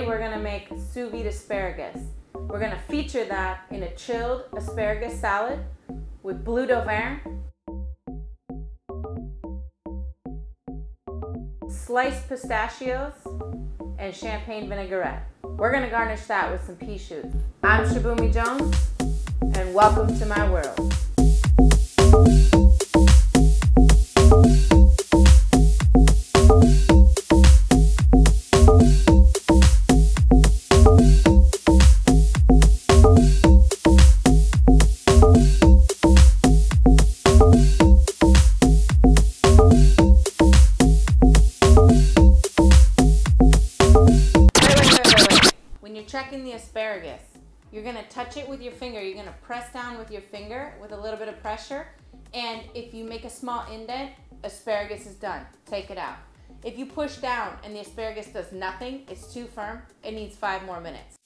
Today we're gonna make sous vide asparagus. We're gonna feature that in a chilled asparagus salad with bleu d'auvergne, sliced pistachios, and champagne vinaigrette. We're gonna garnish that with some pea shoots. I'm Shibumi Jones, and welcome to my world. When you're checking the asparagus, you're gonna touch it with your finger. You're gonna press down with your finger with a little bit of pressure. And if you make a small indent, asparagus is done. Take it out. If you push down and the asparagus does nothing, it's too firm, it needs 5 more minutes.